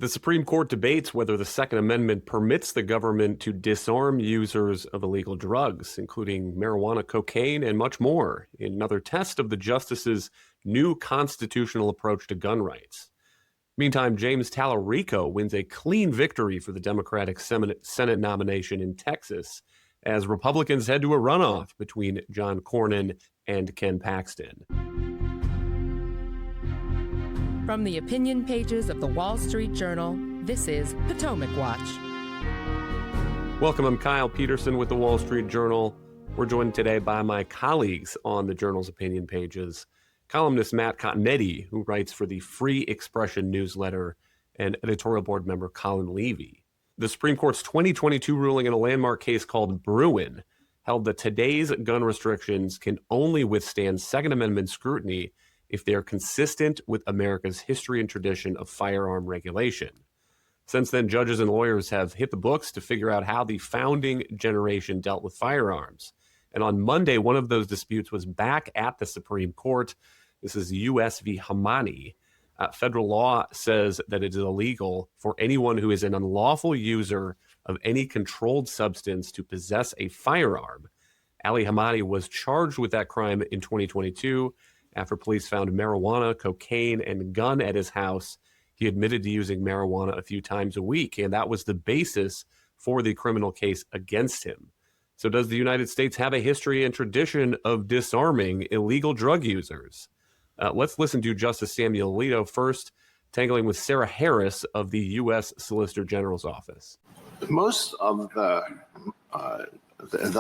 The Supreme Court debates whether the Second Amendment permits the government to disarm users of illegal drugs, including marijuana, cocaine, and much more, in another test of the justices' new constitutional approach to gun rights. Meantime, James Talarico wins a clean victory for the Democratic Senate nomination in Texas as Republicans head to a runoff between John Cornyn and Ken Paxton. From the opinion pages of the Wall Street Journal, this is Potomac Watch. Welcome, I'm Kyle Peterson with the Wall Street Journal. We're joined today by my colleagues on the Journal's opinion pages. Columnist Matt Continetti, who writes for the Free Expression newsletter, and editorial board member Colin Levy. The Supreme Court's 2022 ruling in a landmark case called Bruin held that today's gun restrictions can only withstand Second Amendment scrutiny if they are consistent with America's history and tradition of firearm regulation. Since then, judges and lawyers have hit the books to figure out how the founding generation dealt with firearms. And on Monday, one of those disputes was back at the Supreme Court. This is U.S. v. Hamani. Federal law says that it is illegal for anyone who is an unlawful user of any controlled substance to possess a firearm. Ali Hamani was charged with that crime in 2022 after police found marijuana, cocaine, and a gun at his house. He admitted to using marijuana a few times a week, and that was the basis for the criminal case against him. So does the United States have a history and tradition of disarming illegal drug users? Let's listen to Justice Samuel Alito first, tangling with Sarah Harris of the U.S. Solicitor General's office. Most of the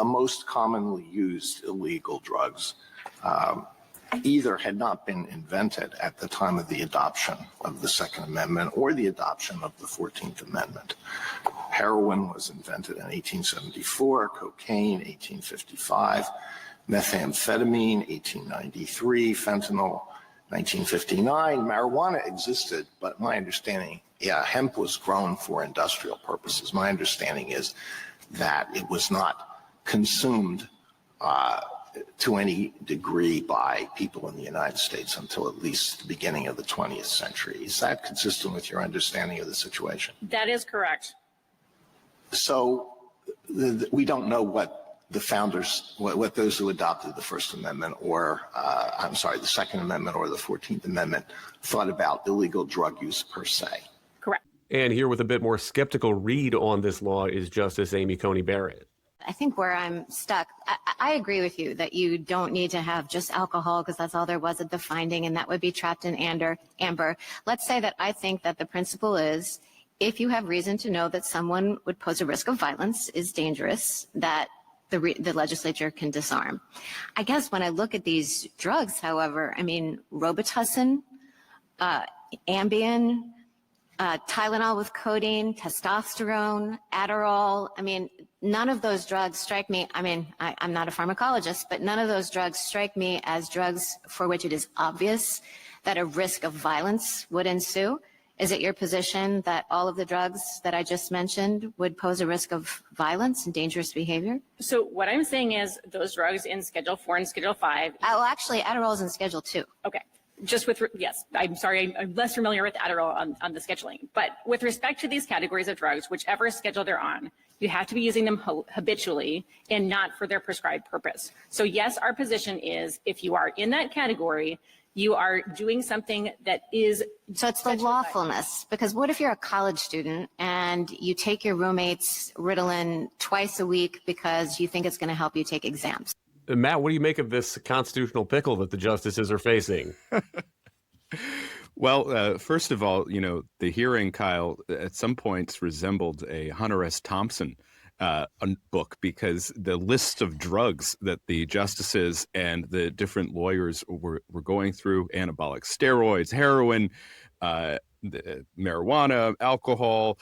most commonly used illegal drugs either had not been invented at the time of the adoption of the Second Amendment or the adoption of the 14th Amendment. Heroin was invented in 1874, cocaine, 1855, methamphetamine, 1893, fentanyl, 1959. Marijuana existed, but my understanding, hemp was grown for industrial purposes. My understanding is that it was not consumed to any degree by people in the United States until at least the beginning of the 20th century. Is that consistent with your understanding of the situation? That is correct. So we don't know what the founders, what those who adopted the First Amendment or, the Second Amendment or the 14th Amendment thought about illegal drug use per se. Correct. And here with a bit more skeptical read on this law is Justice Amy Coney Barrett. I think where I'm stuck, I agree with you that you don't need to have just alcohol because that's all there was at the finding, and that would be trapped in amber. Let's say that I think that the principle is if you have reason to know that someone would pose a risk of violence is dangerous, that the legislature can disarm. I guess when I look at these drugs, however, I mean, Robitussin, Ambien, Tylenol with codeine, testosterone, Adderall. I mean, none of those drugs strike me. I mean, I'm not a pharmacologist, but none of those drugs strike me as drugs for which it is obvious that a risk of violence would ensue. Is it your position that all of the drugs that I just mentioned would pose a risk of violence and dangerous behavior? So what I'm saying is those drugs in Schedule 4 and Schedule 5. Oh, actually, Adderall is in Schedule 2. Okay. Just with, yes, I'm sorry, I'm less familiar with Adderall on the scheduling. But with respect to these categories of drugs, whichever schedule they're on, you have to be using them habitually and not for their prescribed purpose. So yes, our position is if you are in that category, you are doing something that is. So it's the lawfulness, because what if you're a college student and you take your roommate's Ritalin twice a week because you think it's going to help you take exams? Matt, what do you make of this constitutional pickle that the justices are facing? Well, first of all, the hearing, Kyle, at some points resembled a Hunter S. Thompson book, because the list of drugs that the justices and the different lawyers were going through, anabolic steroids, heroin, marijuana, alcohol,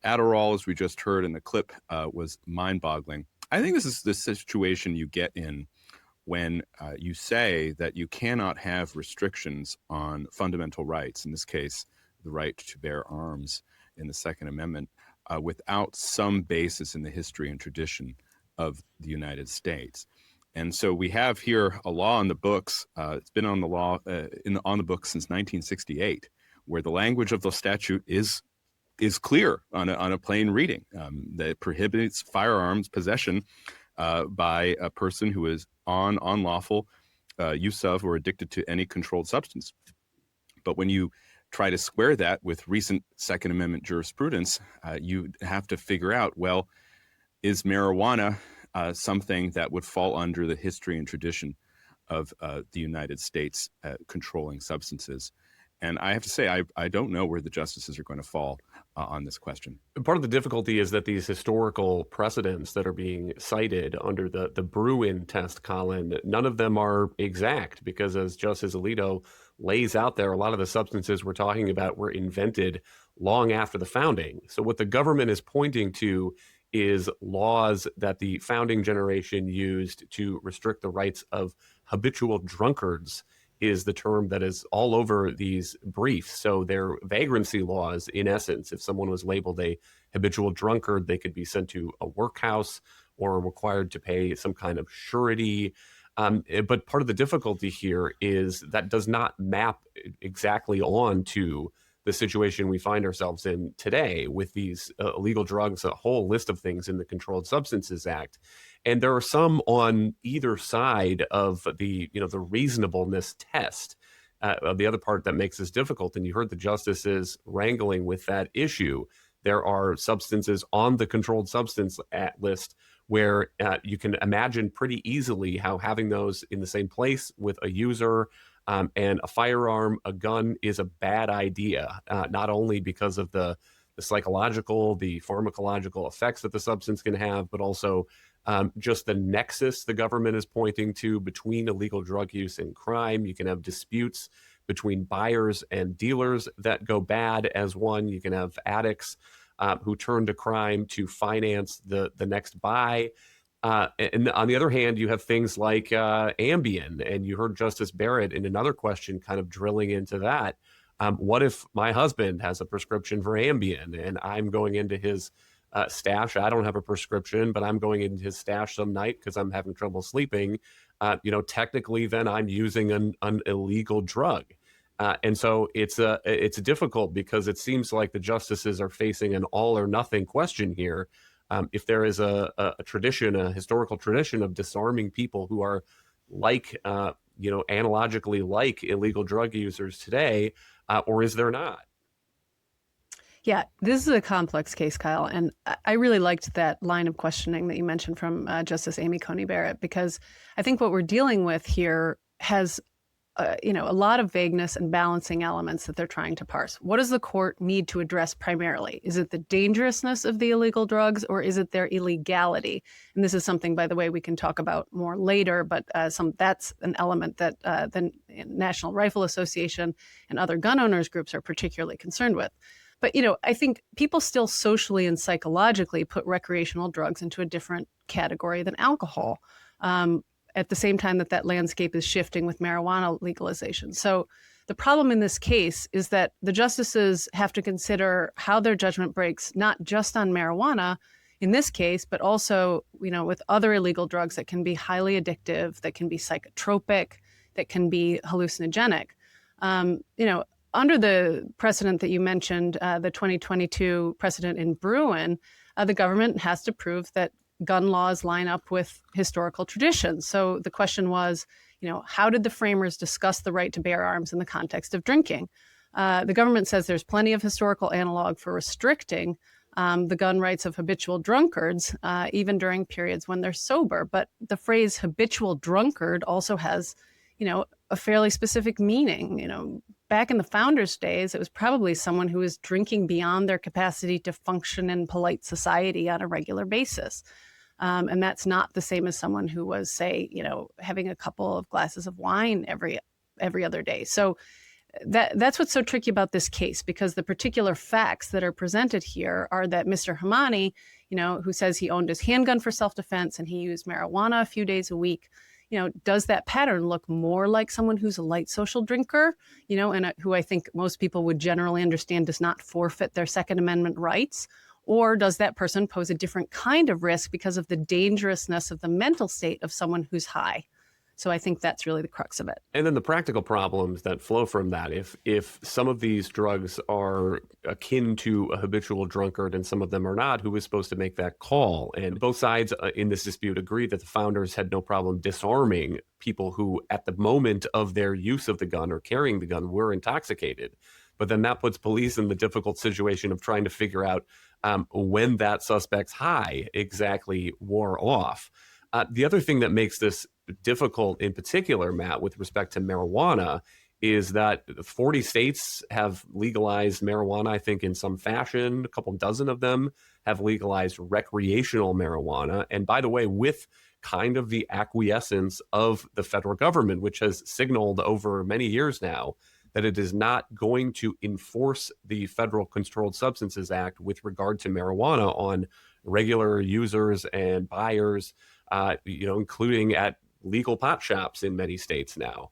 Adderall, as we just heard in the clip, was mind-boggling. I think this is the situation you get in when you say that you cannot have restrictions on fundamental rights, in this case, the right to bear arms in the Second Amendment, without some basis in the history and tradition of the United States. And so we have here a law on the books. It's been on the books since 1968, where the language of the statute is is clear on a plain reading that it prohibits firearms possession by a person who is on unlawful use of or addicted to any controlled substance. But when you try to square that with recent Second Amendment jurisprudence, you have to figure out, well, is marijuana something that would fall under the history and tradition of the United States controlling substances? And I have to say, I don't know where the justices are going to fall on this question. Part of the difficulty is that these historical precedents that are being cited under the Bruin test, Colin, none of them are exact, because as Justice Alito lays out there, a lot of the substances we're talking about were invented long after the founding. So what the government is pointing to is laws that the founding generation used to restrict the rights of habitual drunkards, is the term that is all over these briefs. So they're vagrancy laws, in essence. If someone was labeled a habitual drunkard, they could be sent to a workhouse or required to pay some kind of surety. But part of the difficulty here is that does not map exactly on to the situation we find ourselves in today with these illegal drugs, a whole list of things in the Controlled Substances Act. And there are some on either side of the reasonableness test. The other part that makes this difficult, and you heard the justices wrangling with that issue, there are substances on the Controlled Substance list where you can imagine pretty easily how having those in the same place with a user and a firearm, a gun, is a bad idea, not only because of the psychological, the pharmacological effects that the substance can have, but also just the nexus the government is pointing to between illegal drug use and crime. You can have disputes between buyers and dealers that go bad as one. You can have addicts who turn to crime to finance the next buy. And on the other hand, you have things like Ambien, and you heard Justice Barrett in another question kind of drilling into that. What if my husband has a prescription for Ambien and I'm going into his stash? I don't have a prescription, but I'm going into his stash some night because I'm having trouble sleeping. Technically, then I'm using an illegal drug. And so it's difficult because it seems like the justices are facing an all or nothing question here. If there is a tradition, a historical tradition of disarming people who are analogically like illegal drug users today, or is there not? Yeah, this is a complex case, Kyle. And I really liked that line of questioning that you mentioned from Justice Amy Coney Barrett, because I think what we're dealing with here has a lot of vagueness and balancing elements that they're trying to parse. What does the court need to address primarily? Is it the dangerousness of the illegal drugs, or is it their illegality? And this is something, by the way, we can talk about more later, but that's an element that the National Rifle Association and other gun owners groups are particularly concerned with. But, I think people still socially and psychologically put recreational drugs into a different category than alcohol. At the same time that landscape is shifting with marijuana legalization. So the problem in this case is that the justices have to consider how their judgment breaks, not just on marijuana in this case, but also, with other illegal drugs that can be highly addictive, that can be psychotropic, that can be hallucinogenic. Under the precedent that you mentioned, the 2022 precedent in Bruin, the government has to prove that gun laws line up with historical traditions. So the question was, how did the framers discuss the right to bear arms in the context of drinking? The government says there's plenty of historical analog for restricting the gun rights of habitual drunkards, even during periods when they're sober. But the phrase habitual drunkard also has, a fairly specific meaning. Back in the founders' days, it was probably someone who was drinking beyond their capacity to function in polite society on a regular basis. And that's not the same as someone who was, say, having a couple of glasses of wine every other day. So that's what's so tricky about this case, because the particular facts that are presented here are that Mr. Hamani, who says he owned his handgun for self-defense and he used marijuana a few days a week, does that pattern look more like someone who's a light social drinker, and who I think most people would generally understand does not forfeit their Second Amendment rights? Or does that person pose a different kind of risk because of the dangerousness of the mental state of someone who's high? So I think that's really the crux of it. And then the practical problems that flow from that, if some of these drugs are akin to a habitual drunkard and some of them are not, who is supposed to make that call? And both sides in this dispute agree that the founders had no problem disarming people who, at the moment of their use of the gun or carrying the gun, were intoxicated. But then that puts police in the difficult situation of trying to figure out when that suspect's high exactly wore off. The other thing that makes this difficult in particular, Matt, with respect to marijuana, is that 40 states have legalized marijuana, I think, in some fashion. A couple dozen of them have legalized recreational marijuana. And by the way, with kind of the acquiescence of the federal government, which has signaled over many years now that it is not going to enforce the Federal Controlled Substances Act with regard to marijuana on regular users and buyers, including at legal pot shops in many states now.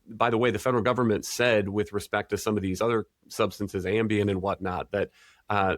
By the way, the federal government said with respect to some of these other substances, Ambien and whatnot, that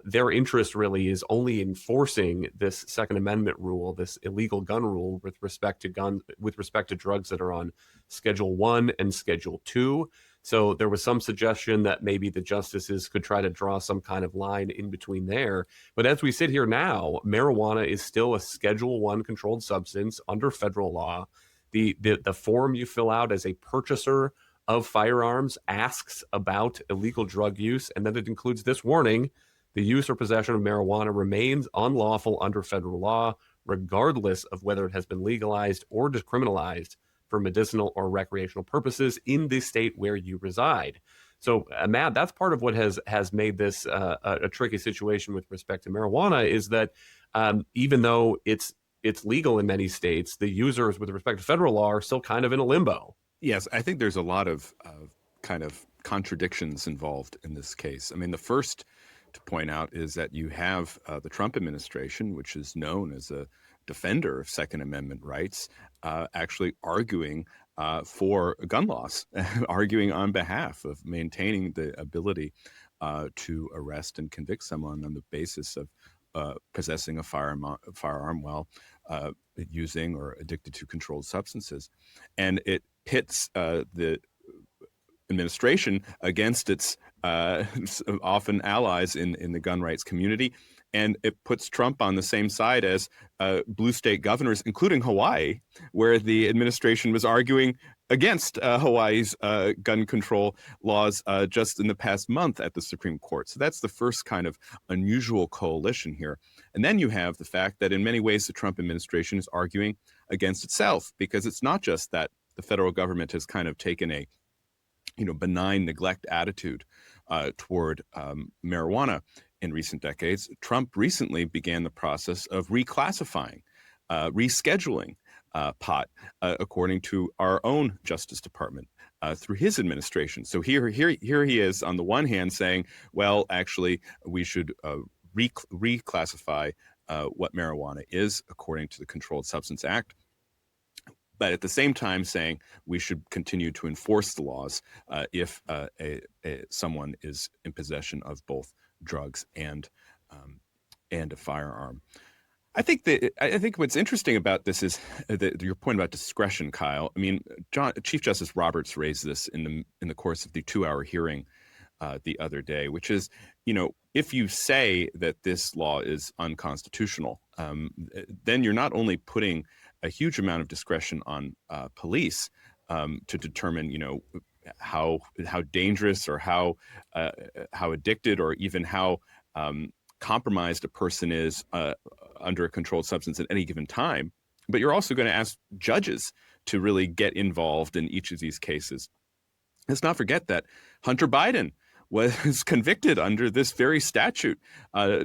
their interest really is only enforcing this Second Amendment rule, this illegal gun rule with respect to drugs that are on Schedule 1 and Schedule 2. So there was some suggestion that maybe the justices could try to draw some kind of line in between there. But as we sit here now, marijuana is still a Schedule 1 controlled substance under federal law. The form you fill out as a purchaser of firearms asks about illegal drug use, and then it includes this warning: the use or possession of marijuana remains unlawful under federal law, regardless of whether it has been legalized or decriminalized for medicinal or recreational purposes in the state where you reside. So, Matt, that's part of what has made this a tricky situation with respect to marijuana, is that even though it's legal in many states, the users with respect to federal law are still kind of in a limbo. Yes, I think there's a lot of kind of contradictions involved in this case. I mean, the first to point out is that you have the Trump administration, which is known as a defender of Second Amendment rights, actually arguing for gun laws, arguing on behalf of maintaining the ability to arrest and convict someone on the basis of possessing a firearm while using or addicted to controlled substances. And it pits the administration against its often allies in the gun rights community. And it puts Trump on the same side as blue state governors, including Hawaii, where the administration was arguing against Hawaii's gun control laws just in the past month at the Supreme Court. So that's the first kind of unusual coalition here. And then you have the fact that in many ways the Trump administration is arguing against itself, because it's not just that the federal government has kind of taken a benign neglect attitude toward marijuana in recent decades. Trump recently began the process of reclassifying, rescheduling pot, according to our own Justice Department through his administration. So here he is on the one hand saying, well, actually, we should reclassify what marijuana is according to the Controlled Substance Act, but at the same time saying we should continue to enforce the laws if someone is in possession of both drugs and a firearm. I think what's interesting about this is your point about discretion, Kyle. I mean, Chief Justice Roberts raised this in the course of the 2-hour hearing the other day, which is, if you say that this law is unconstitutional, then you're not only putting a huge amount of discretion on police to determine, how dangerous or how addicted or even how compromised a person is under a controlled substance at any given time, but you're also going to ask judges to really get involved in each of these cases. Let's not forget that Hunter Biden was convicted under this very statute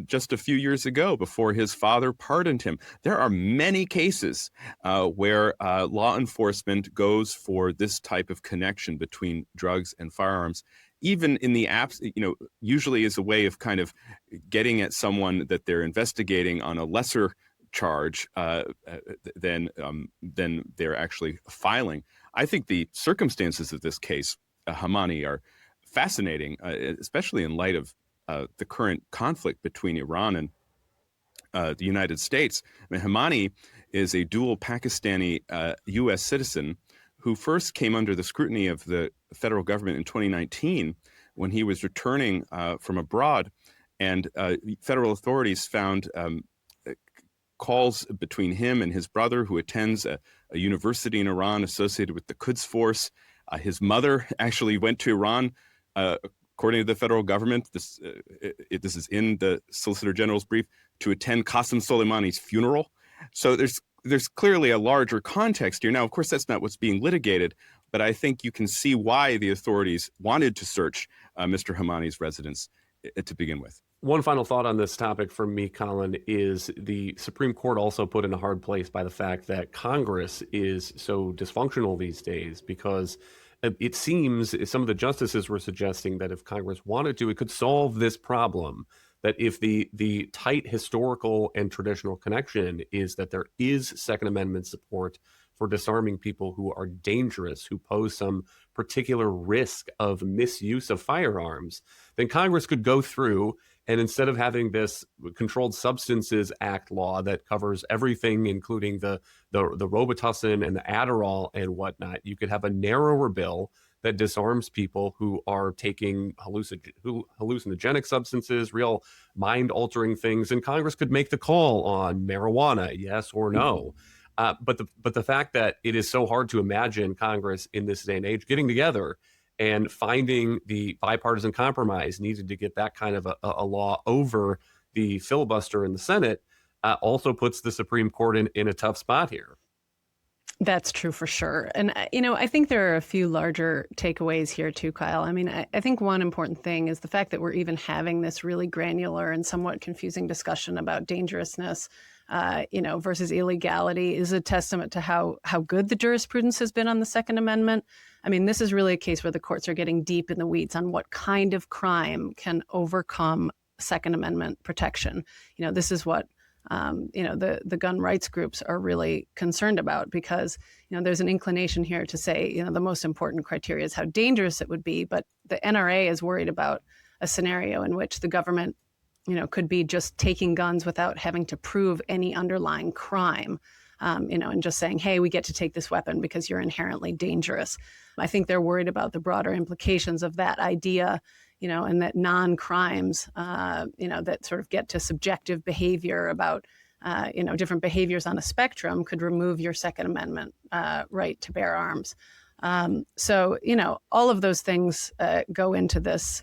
just a few years ago before his father pardoned him. There are many cases where law enforcement goes for this type of connection between drugs and firearms, even in the usually as a way of kind of getting at someone that they're investigating on a lesser charge than they're actually filing. I think the circumstances of this case, Hamani, are fascinating, especially in light of the current conflict between Iran the United States. I mean, Hamani is a dual Pakistani U.S. citizen who first came under the scrutiny of the federal government in 2019 when he was returning from abroad, and federal authorities found calls between him and his brother, who attends a university in Iran associated with the Quds Force. His mother actually went to Iran, according to the federal government. This is in the Solicitor General's brief, to attend Qasem Soleimani's funeral. So there's clearly a larger context here. Now, of course, that's not what's being litigated, but I think you can see why the authorities wanted to search Mr. Hamani's residence to begin with. One final thought on this topic from me, Colin, is the Supreme Court also put in a hard place by the fact that Congress is so dysfunctional these days, because it seems some of the justices were suggesting that if Congress wanted to, it could solve this problem. That if the tight historical and traditional connection is that there is Second Amendment support for disarming people who are dangerous, who pose some particular risk of misuse of firearms, then Congress could go through and instead of having this Controlled Substances Act law that covers everything, including the Robitussin and the Adderall and whatnot, you could have a narrower bill that disarms people who are taking hallucinogenic substances, real mind-altering things, and Congress could make the call on marijuana, yes or no. But the fact that it is so hard to imagine Congress in this day and age getting together and finding the bipartisan compromise needed to get that kind of a law over the filibuster in the Senate also puts the Supreme Court in a tough spot here. That's true for sure. And, I think there are a few larger takeaways here too, Kyle. I mean, I think one important thing is the fact that we're even having this really granular and somewhat confusing discussion about dangerousness, versus illegality is a testament to how good the jurisprudence has been on the Second Amendment. I mean, this is really a case where the courts are getting deep in the weeds on what kind of crime can overcome Second Amendment protection. This is what the gun rights groups are really concerned about, because, there's an inclination here to say, the most important criteria is how dangerous it would be. But the NRA is worried about a scenario in which the government, could be just taking guns without having to prove any underlying crime, and just saying, hey, we get to take this weapon because you're inherently dangerous. I think they're worried about the broader implications of that idea, and that non-crimes, that sort of get to subjective behavior about, different behaviors on a spectrum could remove your Second Amendment right to bear arms. So, all of those things go into this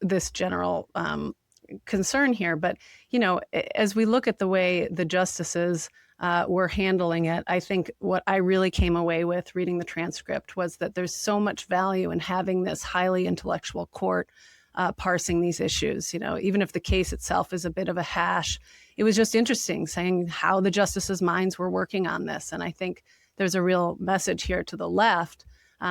this general concern here. But, as we look at the way the justices were handling it, I think what I really came away with reading the transcript was that there's so much value in having this highly intellectual court parsing these issues. Even if the case itself is a bit of a hash, it was just interesting saying how the justices' minds were working on this. And I think there's a real message here to the left,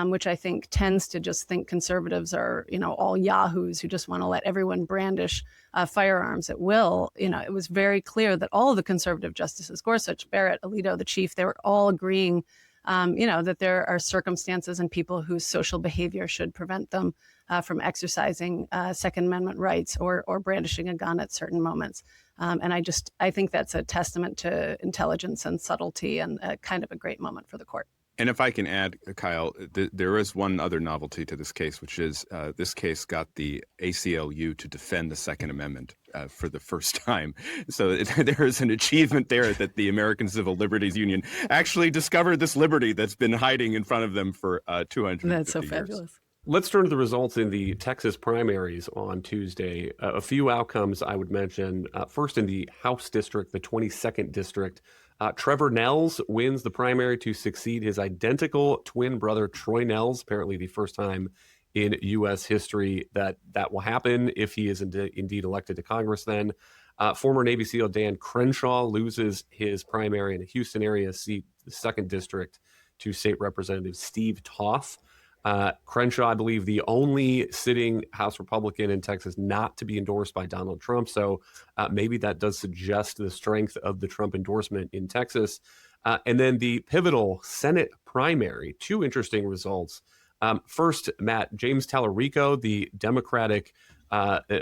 which I think tends to just think conservatives are, all yahoos who just want to let everyone brandish firearms at will. It was very clear that all of the conservative justices, Gorsuch, Barrett, Alito, the Chief, they were all agreeing, that there are circumstances and people whose social behavior should prevent them from exercising Second Amendment rights or brandishing a gun at certain moments. And I think that's a testament to intelligence and subtlety, and kind of a great moment for the court. And if I can add, Kyle, there is one other novelty to this case, which is this case got the ACLU to defend the Second Amendment for the first time. So there is an achievement there that the American Civil Liberties Union actually discovered this liberty that's been hiding in front of them for 250 years. That's so fabulous. Let's turn to the results in the Texas primaries on Tuesday. A few outcomes I would mention. First, in the House district, the 22nd district, Trevor Nels wins the primary to succeed his identical twin brother, Troy Nels, apparently the first time in U.S. history that will happen if he is indeed elected to Congress then. Former Navy SEAL Dan Crenshaw loses his primary in the Houston area seat, the 2nd district, to State Representative Steve Toth. Crenshaw, I believe, the only sitting House Republican in Texas not to be endorsed by Donald Trump. So maybe that does suggest the strength of the Trump endorsement in Texas. And then the pivotal Senate primary, 2 interesting results. First, Matt, James Talarico, the Democratic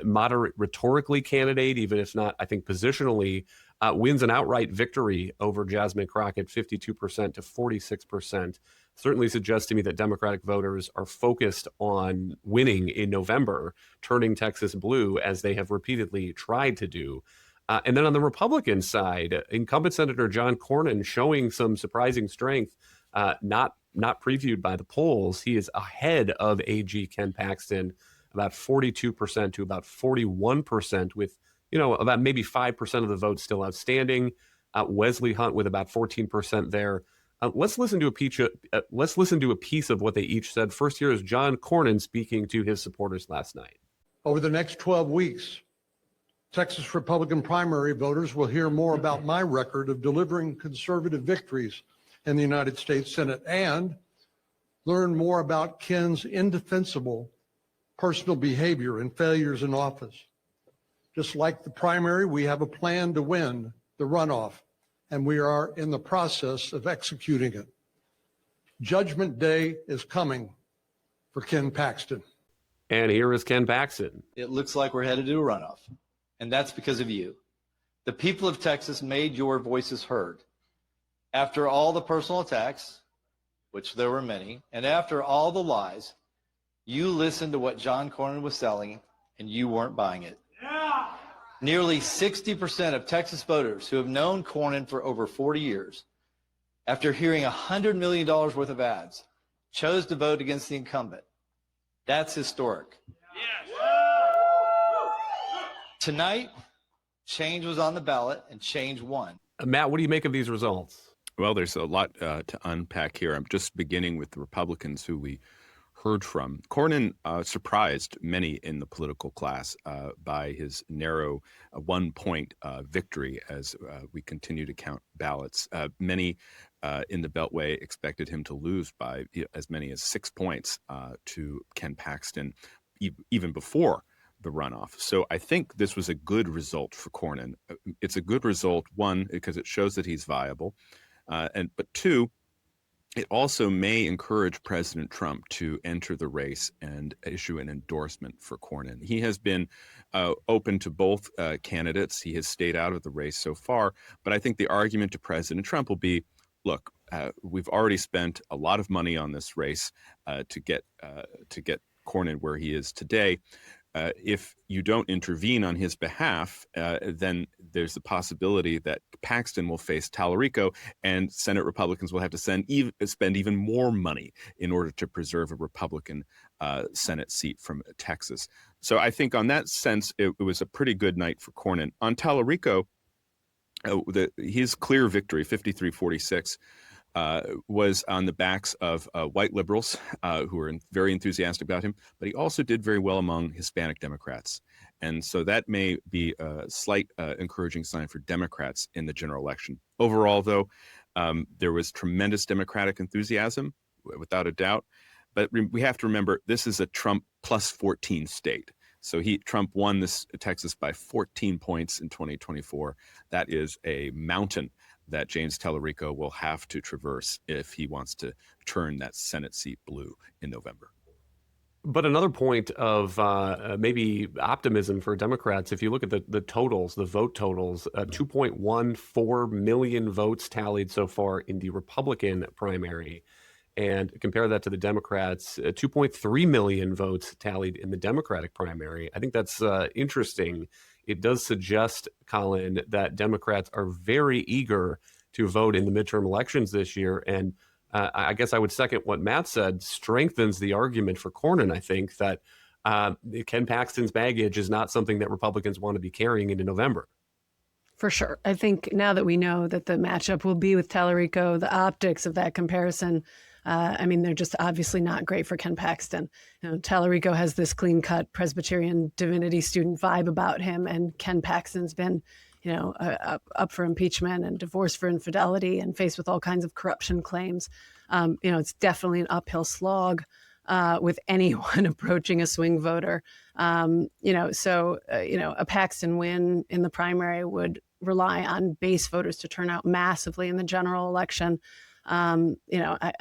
moderate rhetorically candidate, even if not, I think, positionally, wins an outright victory over Jasmine Crockett, 52% to 46%. Certainly suggests to me that Democratic voters are focused on winning in November, turning Texas blue, as they have repeatedly tried to do. And then on the Republican side, incumbent Senator John Cornyn showing some surprising strength, not previewed by the polls. He is ahead of AG Ken Paxton, about 42% to about 41%, with about maybe 5% of the votes still outstanding. Wesley Hunt with about 14% there. Let's listen to a piece of what they each said. First, here is John Cornyn speaking to his supporters last night. Over the next 12 weeks, Texas Republican primary voters will hear more about my record of delivering conservative victories in the United States Senate and learn more about Ken's indefensible personal behavior and failures in office. Just like the primary, we have a plan to win the runoff, and we are in the process of executing it. Judgment Day is coming for Ken Paxton. And here is Ken Paxton. It looks like we're headed to a runoff, and that's because of you. The people of Texas made your voices heard. After all the personal attacks, which there were many, and after all the lies, you listened to what John Cornyn was selling, and you weren't buying it. Nearly 60% of Texas voters who have known Cornyn for over 40 years, after hearing $100 million worth of ads, chose to vote against the incumbent. That's historic. Tonight, change was on the ballot, and change won. Matt, what do you make of these results? Well, there's a lot to unpack here. I'm just beginning with the Republicans who we heard from. Cornyn surprised many in the political class by his narrow 1-point victory as we continue to count ballots. Many in the Beltway expected him to lose by as many as 6 points to Ken Paxton even before the runoff. So I think this was a good result for Cornyn. It's a good result, one, because it shows that he's viable, but two, it also may encourage President Trump to enter the race and issue an endorsement for Cornyn. He has been open to both candidates. He has stayed out of the race so far. But I think the argument to President Trump will be, look, we've already spent a lot of money on this race to get Cornyn where he is today. If you don't intervene on his behalf, then there's the possibility that Paxton will face Talarico, and Senate Republicans will have to spend even more money in order to preserve a Republican Senate seat from Texas. So I think on that sense, it was a pretty good night for Cornyn. On Talarico, his clear victory, 53-46, was on the backs of white liberals who were very enthusiastic about him, but he also did very well among Hispanic Democrats. And so that may be a slight encouraging sign for Democrats in the general election. Overall, though, there was tremendous Democratic enthusiasm, without a doubt. But we have to remember, this is a Trump plus 14 state. So Trump won this Texas by 14 points in 2024. That is a mountain that James Talarico will have to traverse if he wants to turn that Senate seat blue in November. But another point of maybe optimism for Democrats, if you look at the totals, the vote totals, 2.14 million votes tallied so far in the Republican primary. And compare that to the Democrats, 2.3 million votes tallied in the Democratic primary. I think that's interesting. It does suggest, Colin, that Democrats are very eager to vote in the midterm elections this year. And I guess I would second what Matt said, strengthens the argument for Cornyn, I think, that Ken Paxton's baggage is not something that Republicans want to be carrying into November. For sure. I think now that we know that the matchup will be with Talarico, the optics of that comparison, they're just obviously not great for Ken Paxton. Talarico has this clean-cut Presbyterian divinity student vibe about him, and Ken Paxton's been, up for impeachment and divorced for infidelity and faced with all kinds of corruption claims. It's definitely an uphill slog with anyone approaching a swing voter. A Paxton win in the primary would rely on base voters to turn out massively in the general election. I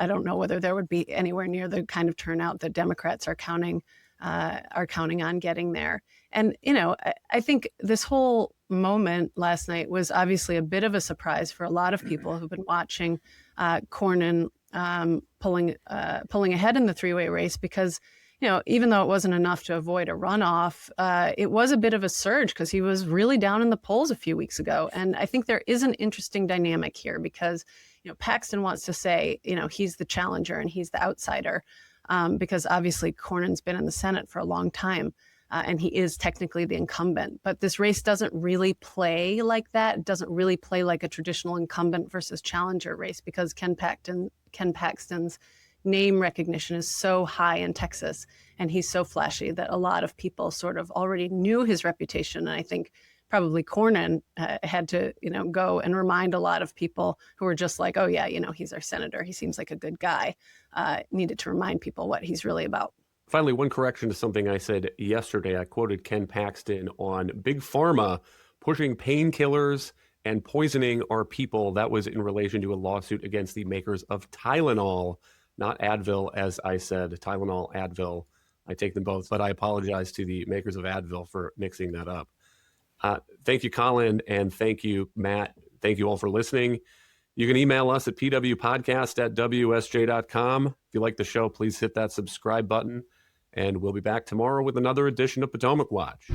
don't know whether there would be anywhere near the kind of turnout that Democrats are counting are counting on getting there. And, I think this whole moment last night was obviously a bit of a surprise for a lot of people who've been watching Cornyn pulling ahead in the three-way race because, even though it wasn't enough to avoid a runoff, it was a bit of a surge because he was really down in the polls a few weeks ago. And I think there is an interesting dynamic here because, Paxton wants to say, he's the challenger and he's the outsider because obviously Cornyn's been in the Senate for a long time. And he is technically the incumbent. But this race doesn't really play like that. It doesn't really play like a traditional incumbent versus challenger race because Ken Paxton's name recognition is so high in Texas, and he's so flashy that a lot of people sort of already knew his reputation. And I think probably Cornyn had to, go and remind a lot of people who were just like, oh yeah, he's our senator. He seems like a good guy. Needed to remind people what he's really about. Finally, one correction to something I said yesterday. I quoted Ken Paxton on Big Pharma pushing painkillers and poisoning our people. That was in relation to a lawsuit against the makers of Tylenol, not Advil, as I said. Tylenol, Advil. I take them both, but I apologize to the makers of Advil for mixing that up. Thank you, Colin, and thank you, Matt. Thank you all for listening. You can email us at pwpodcast@wsj.com. If you like the show, please hit that subscribe button. And we'll be back tomorrow with another edition of Potomac Watch.